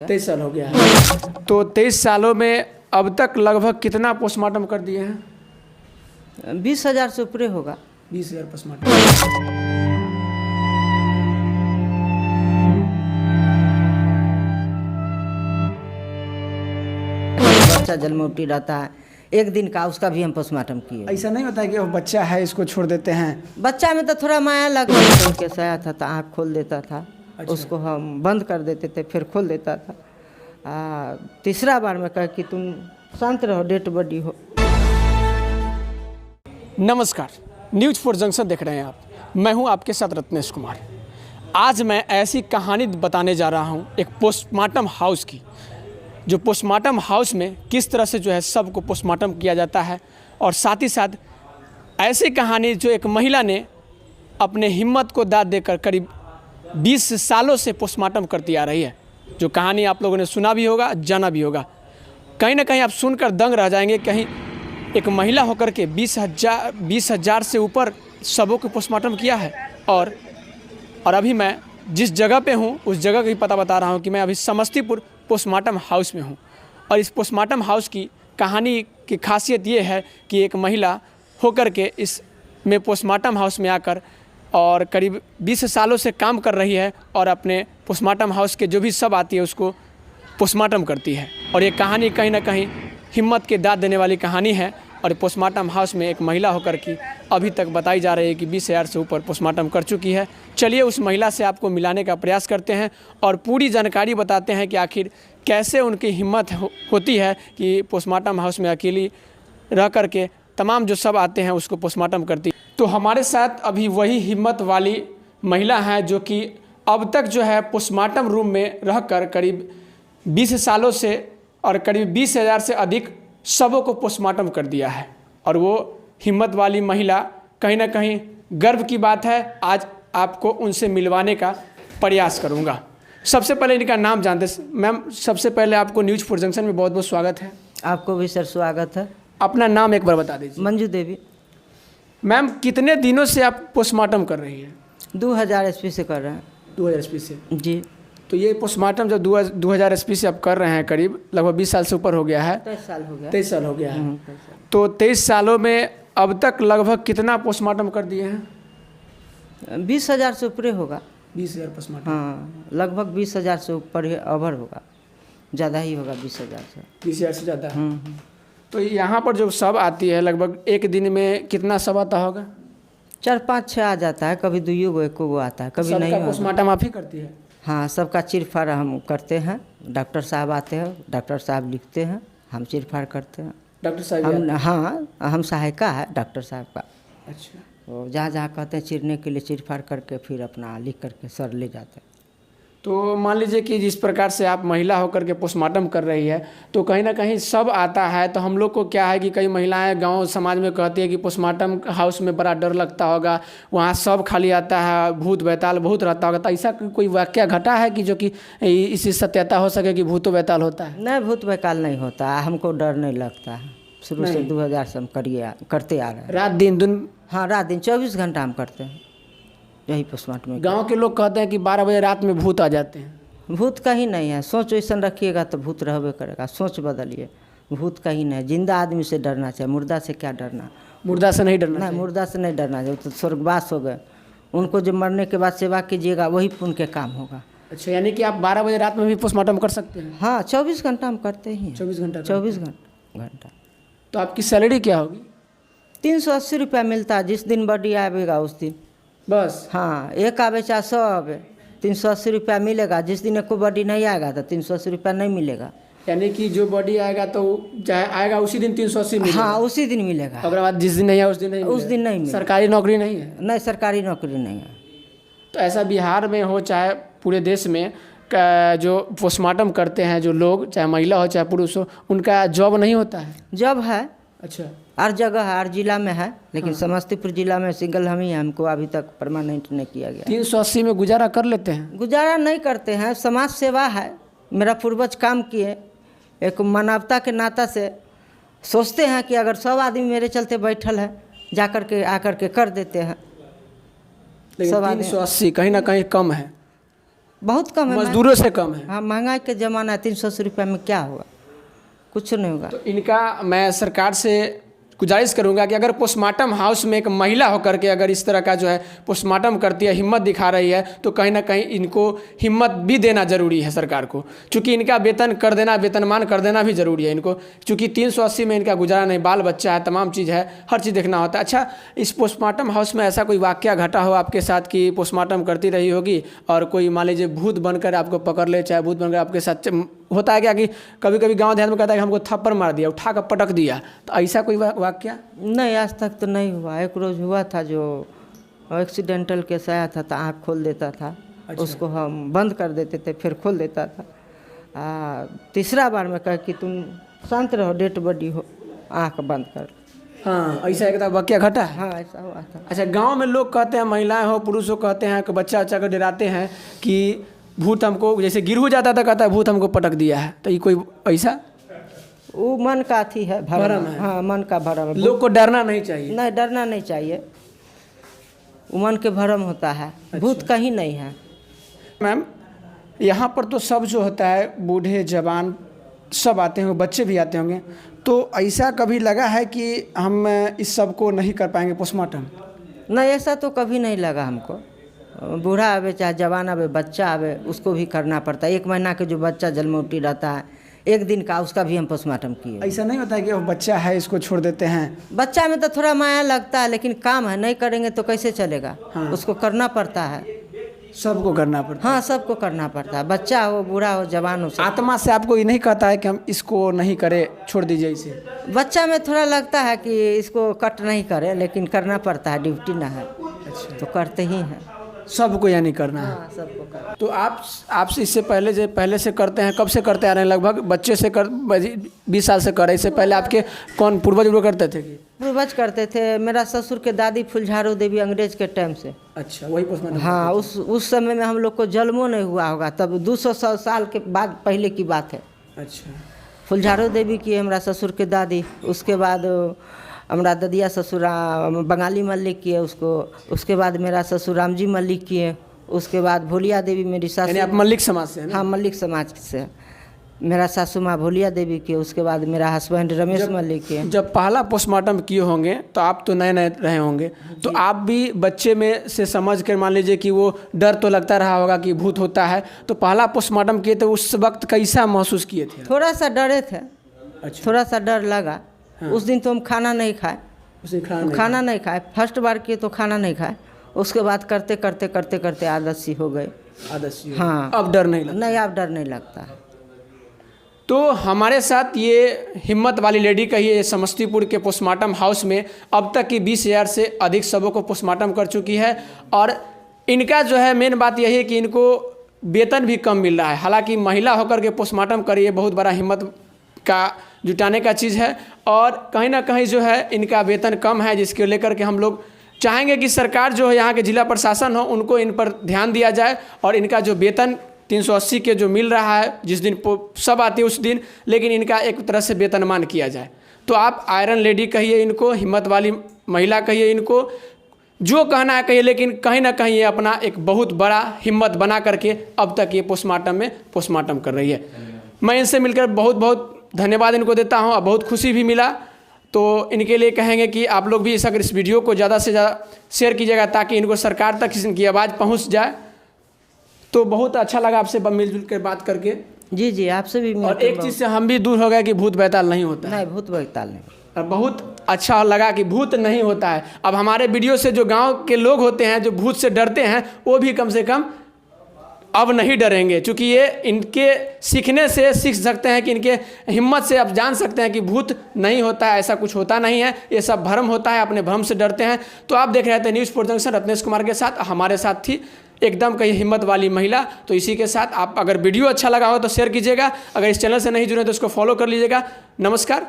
23 साल हो गया है। तो 23 सालों में अब तक लगभग कितना पोस्टमार्टम कर दिए हैं? 20,000 से ऊपर होगा। 20,000 पोस्टमार्टम। बच्चा जन्मोटी रहता है, एक दिन का, उसका भी हम पोस्टमार्टम किए। ऐसा नहीं होता है कि वो बच्चा है इसको छोड़ देते हैं? बच्चा में तो थोड़ा माया लगा, उनके साया था तो आँख खोल देता था। अच्छा। उसको हम बंद कर देते थे, फिर खोल देता था। तीसरा बार में कहा कि तुम शांत रहो, डेड बॉडी हो। नमस्कार, न्यूज़ फॉर जंक्शन देख रहे हैं आप। मैं हूं आपके साथ रत्नेश कुमार। आज मैं ऐसी कहानी बताने जा रहा हूं एक पोस्टमार्टम हाउस की, जो पोस्टमार्टम हाउस में किस तरह से जो है सबको पोस्टमार्टम किया जाता है, और साथ ही साथ ऐसी कहानी जो एक महिला ने अपने हिम्मत को दाद देकर करीब 20 सालों से पोस्टमार्टम करती आ रही है। जो कहानी आप लोगों ने सुना भी होगा, जाना भी होगा। कहीं ना कहीं आप सुनकर दंग रह जाएंगे। कहीं एक महिला होकर के 20,000 से ऊपर शवों को पोस्टमार्टम किया है। और अभी मैं जिस जगह पे हूँ उस जगह का ही पता बता रहा हूँ कि मैं अभी समस्तीपुर पोस्टमार्टम हाउस में हूँ। और इस पोस्टमार्टम हाउस की कहानी की खासियत ये है कि एक महिला होकर के इस में पोस्टमार्टम हाउस में आकर और करीब 20 सालों से काम कर रही है, और अपने पोस्टमार्टम हाउस के जो भी सब आती है उसको पोस्टमार्टम करती है। और ये कहानी कहीं ना कहीं हिम्मत के दाद देने वाली कहानी है। और पोस्टमार्टम हाउस में एक महिला होकर की अभी तक बताई जा रही है कि 20,000 से ऊपर पोस्टमार्टम कर चुकी है। चलिए उस महिला से आपको मिलाने का प्रयास करते हैं और पूरी जानकारी बताते हैं कि आखिर कैसे उनकी हिम्मत होती है कि पोस्टमार्टम हाउस में अकेली रह कर के तमाम जो सब आते हैं उसको पोस्टमार्टम करती। तो हमारे साथ अभी वही हिम्मत वाली महिला हैं जो कि अब तक जो है पोस्टमार्टम रूम में रहकर करीब 20 सालों से और करीब 20,000 से अधिक शवों को पोस्टमार्टम कर दिया है। और वो हिम्मत वाली महिला, कहीं ना कहीं गर्व की बात है। आज आपको उनसे मिलवाने का प्रयास करूंगा। सबसे पहले इनका नाम जानते हैं। मैम, सबसे पहले आपको न्यूज़ फॉर जंक्शन में बहुत बहुत स्वागत है। आपको भी सर स्वागत है। अपना नाम एक बार बता दीजिए। मंजू देवी। मैम, कितने दिनों से आप पोस्टमार्टम कर रही हैं? 2000 ईस्वी से कर रहे हैं। 2000 ईस्वी से? जी। तो ये पोस्टमार्टम जब 2000 ईस्वी से आप कर रहे हैं, करीब लगभग 20 साल से ऊपर हो गया है। 23 साल हो गया। 23 साल हो गया है। तो 23 सालों में अब तक लगभग कितना पोस्टमार्टम कर दिए हैं? 20,000 से ऊपर होगा। 20,000 पोस्टमार्टम? हाँ, लगभग 20,000 से ऊपर ओवर होगा, ज़्यादा ही होगा 20,000 से। 20,000 से ज़्यादा? तो यहाँ पर जो सब आती है, लगभग एक दिन में कितना सब आता होगा? 4, 5, 6 आ जाता है, कभी 2 गो 1 गो आता है, कभी नहीं। सबका पोस्टमार्टम आप ही करती है? हाँ, सबका चिरफाड़ हम करते हैं। डॉक्टर साहब आते हैं, डॉक्टर साहब लिखते हैं, हम चिरफाड़ करते हैं। डॉक्टर साहब? हाँ, हम सहायिका है डॉक्टर साहब का। अच्छा। तो जहाँ जहाँ कहते हैं चिरने के लिए चिरफाड़ करके फिर अपना लिख करके सर ले जाते हैं। तो मान लीजिए कि जिस प्रकार से आप महिला होकर के पोस्टमार्टम कर रही है, तो कहीं ना कहीं सब आता है, तो हम लोग को क्या है कि कई महिलाएं गांव समाज में कहती है कि पोस्टमार्टम हाउस में बड़ा डर लगता होगा, वहां सब खाली आता है, भूत बैताल बहुत रहता होगा। तो ऐसा कोई वाकया घटा है कि जो कि इससे सत्यता हो सके कि भूत बैताल होता है? नहीं, भूत बैताल नहीं होता है, हमको डर नहीं लगता है। शुरू से 2000 से हम करते आ रहे हैं। रात दिन? हाँ, रात दिन 24 घंटा हम करते हैं यही पोस्टमार्टम में। गांव के लोग कहते हैं कि 12 बजे रात में भूत आ जाते हैं। भूत का ही नहीं है, सोच वैसा रखिएगा तो भूत रहबे करेगा। सोच बदलिए, भूत का ही नहीं। जिंदा आदमी से डरना चाहिए, मुर्दा से क्या डरना। मुर्दा से नहीं डरना? नहीं, मुर्दा से नहीं डरना चाहिए, तो स्वर्गवास हो गए। उनको जब मरने के बाद सेवा कीजिएगा, वही पुण्य के काम होगा। अच्छा, यानी कि आप 12 बजे रात में भी पोस्टमार्टम कर सकते हैं? हाँ, 24 घंटा हम करते ही। 24 घंटा? 24 घंटा। तो आपकी सैलरी क्या होगी? 380 रुपया मिलता है, जिस दिन बॉडी आएगा उस दिन बस। हाँ, एक आवे चाहे 100 आवे, 380 रुपया मिलेगा। जिस दिन एक बॉडी नहीं आएगा तो 380 रुपया नहीं मिलेगा। यानी कि जो बॉडी आएगा तो चाहे आएगा उसी दिन 380 मिलेगा? हाँ, उसी दिन मिलेगा। अगर बाद जिस दिन नहीं है उस दिन नहीं मिलेगा? उस दिन नहीं मिलेगा। सरकारी नौकरी नहीं है? नहीं, सरकारी नौकरी नहीं है। तो ऐसा बिहार में हो चाहे पूरे देश में जो पोस्टमार्टम करते हैं जो लोग, चाहे महिला हो चाहे पुरुष हो, उनका जॉब नहीं होता है? जॉब है। अच्छा। हर जगह है, हर जिला में है, लेकिन समस्तीपुर जिला में सिंगल हम ही हैं, हमको अभी तक परमानेंट नहीं किया गया। 380 में गुजारा कर लेते हैं? गुजारा नहीं करते हैं, समाज सेवा है। मेरा पूर्वज काम किए, एक मानवता के नाता से सोचते हैं कि अगर 100 आदमी मेरे चलते बैठल है, जा कर के आकर के कर देते हैं। लेकिन 380 कहीं ना कहीं कम है। बहुत कम है। मजदूरों से कम है। हाँ, महंगाई के ज़माना है, 380 रुपये में क्या होगा? कुछ नहीं होगा। तो इनका मैं सरकार से गुजारिश करूंगा कि अगर पोस्टमार्टम हाउस में एक महिला होकर के अगर इस तरह का जो है पोस्टमार्टम करती है, हिम्मत दिखा रही है, तो कहीं ना कहीं इनको हिम्मत भी देना ज़रूरी है सरकार को, क्योंकि इनका वेतन कर देना, वेतनमान कर देना भी ज़रूरी है इनको, क्योंकि 380 में इनका गुजारा नहीं, बाल बच्चा है, तमाम चीज़ है, हर चीज़ देखना होता है। अच्छा, इस पोस्टमार्टम हाउस में ऐसा कोई वाक़या घटा हो आपके साथ कि पोस्टमार्टम करती रही होगी और कोई मान लीजिए भूत बनकर आपको पकड़ ले, चाहे भूत बनकर आपके साथ होता है क्या कि कभी कभी गांव देहात में कहता है कि हमको थप्पड़ मार दिया, उठा कर पटक दिया, तो ऐसा कोई वाक़या? नहीं, आज तक तो नहीं हुआ। एक रोज़ हुआ था जो एक्सीडेंटल केस आया था, तो आँख खोल देता था। अच्छा। उसको हम बंद कर देते थे, फिर खोल देता था। तीसरा बार में कहा कि तुम शांत रहो, डेड बॉडी हो, आँख बंद कर। हाँ, ऐसा एक वाक़या घटा है? हाँ, ऐसा हुआ था। अच्छा, गांव में लोग कहते हैं, महिलाएं हो पुरुष हो, कहते हैं कि बच्चा को डराते हैं कि भूत हमको, जैसे गिरहू जाता था कहता है भूत हमको पटक दिया है, तो ये कोई ऐसा? वो मन का थी है, भरम है। हाँ, मन का भरम है। लोग को डरना नहीं चाहिए। नहीं, डरना नहीं चाहिए, वो मन के भरम होता है। भूत कहीं नहीं है। मैम, यहाँ पर तो सब जो होता है, बूढ़े जवान सब आते होंगे, बच्चे भी आते होंगे, तो ऐसा कभी लगा है कि हम इस सब को नहीं कर पाएंगे पोस्टमार्टम? नहीं, ऐसा तो कभी नहीं लगा हमको। बूढ़ा आवे चाहे जवान आवे, बच्चा आवे, उसको भी करना पड़ता है। 1 महीना के जो बच्चा जन्मौटी रहता है, 1 दिन का, उसका भी हम पोस्टमार्टम किए। ऐसा नहीं होता है कि वो बच्चा है इसको छोड़ देते हैं? बच्चा में तो थोड़ा माया लगता है, लेकिन काम है, नहीं करेंगे तो कैसे चलेगा? हाँ। उसको करना पड़ता है। सबको करना पड़ता है। हाँ, सबको करना पड़ता है, बच्चा हो, बूढ़ा हो, जवान हो, सब। आत्मा से आपको ये नहीं कहता है कि हम इसको नहीं करें, छोड़ दीजिए इसे? बच्चा में थोड़ा लगता है कि इसको कट नहीं करे, लेकिन करना पड़ता है, ड्यूटी ना है। अच्छा, तो करते ही हैं। सबको यानी करना है? हाँ, सबको करना। तो आपसे इससे पहले से करते हैं? कब से करते आ रहे हैं? लगभग बच्चे से 20 साल से कर रहे हैं। इससे पहले आपके कौन पूर्वज लोग करते थे? पूर्वज करते थे। मेरा ससुर के दादी फुलझारू देवी अंग्रेज के टाइम से। अच्छा, वही पोस्टमार्टम? हाँ, उस समय में हम लोग को जन्मों नहीं हुआ होगा, तब 200 साल के बाद पहले की बात है। अच्छा, फुलझारू देवी की हमारा ससुर के दादी, उसके बाद हमारा ददिया ससुर बंगाली मल्लिक किए उसको, उसके बाद मेरा ससुर रामजी मल्लिक किए, उसके बाद भोलिया देवी मेरी सासू। यानी आप मल्लिक समाज से हैं ना? हाँ, मल्लिक समाज से। मेरा सासू माँ भोलिया देवी की, उसके बाद मेरा हस्बैंड रमेश मल्लिक के। जब पहला पोस्टमार्टम किए होंगे तो आप तो नए नए रहे होंगे, तो आप भी बच्चे में से समझ कर मान लीजिए कि वो डर तो लगता रहा होगा कि भूत होता है, तो पहला पोस्टमार्टम किए तो उस वक्त कैसा महसूस किए थे? थोड़ा सा डरे थे। अच्छा, थोड़ा सा डर लगा। हाँ। उस दिन तो हम खाना नहीं खाए। उसे खाना नहीं खाए, फर्स्ट बार किए तो खाना नहीं खाए। उसके बाद करते करते करते करते आदत सी हो गई। आदत सी? हाँ, अब डर नहीं लगता? नहीं, अब डर नहीं लगता है। तो हमारे साथ ये हिम्मत वाली लेडी कहिए समस्तीपुर के पोस्टमार्टम हाउस में अब तक की 20,000 से अधिक सबों को पोस्टमार्टम कर चुकी है, और इनका जो है मेन बात यही है कि इनको वेतन भी कम मिल रहा है। हालांकि महिला होकर के पोस्टमार्टम करिए, बहुत बड़ा हिम्मत का जुटाने का चीज़ है, और कहीं ना कहीं जो है इनका वेतन कम है, जिसके लेकर के हम लोग चाहेंगे कि सरकार जो है, यहाँ के जिला प्रशासन हो, उनको इन पर ध्यान दिया जाए, और इनका जो वेतन 380 के जो मिल रहा है, जिस दिन सब आती है उस दिन, लेकिन इनका एक तरह से वेतनमान किया जाए। तो आप आयरन लेडी कहिए इनको, हिम्मत वाली महिला कहिए इनको, जो कहना है कहिए, लेकिन कहीं ना कहीं ये अपना एक बहुत बड़ा हिम्मत बना करके अब तक ये पोस्टमार्टम में पोस्टमार्टम कर रही है। मैं इनसे मिलकर बहुत बहुत धन्यवाद इनको देता हूँ, और बहुत खुशी भी मिला। तो इनके लिए कहेंगे कि आप लोग भी इस वीडियो को ज़्यादा से ज़्यादा शेयर कीजिएगा, ताकि इनको सरकार तक इनकी आवाज़ पहुँच जाए। तो बहुत अच्छा लगा आपसे मिलजुल कर बात करके। जी जी, आपसे भी। और एक चीज़ से हम भी दूर हो गए कि भूत बैताल नहीं होता है। नहीं, भूत बैताल नहीं। और बहुत अच्छा लगा कि भूत नहीं होता है। अब हमारे वीडियो से जो गांव के लोग होते हैं जो भूत से डरते हैं, वो भी कम से कम अब नहीं डरेंगे, क्योंकि ये इनके सीखने से सीख सकते हैं कि इनके हिम्मत से आप जान सकते हैं कि भूत नहीं होता है, ऐसा कुछ होता नहीं है, ये सब भ्रम होता है, अपने भ्रम से डरते हैं। तो आप देख रहे थे news for junction Ratnesh Kumar के साथ, हमारे साथ थी एकदम कहीं हिम्मत वाली महिला। तो इसी के साथ आप अगर वीडियो अच्छा लगा हो तो शेयर कीजिएगा, अगर इस चैनल से नहीं जुड़े तो इसको फॉलो कर लीजिएगा। नमस्कार।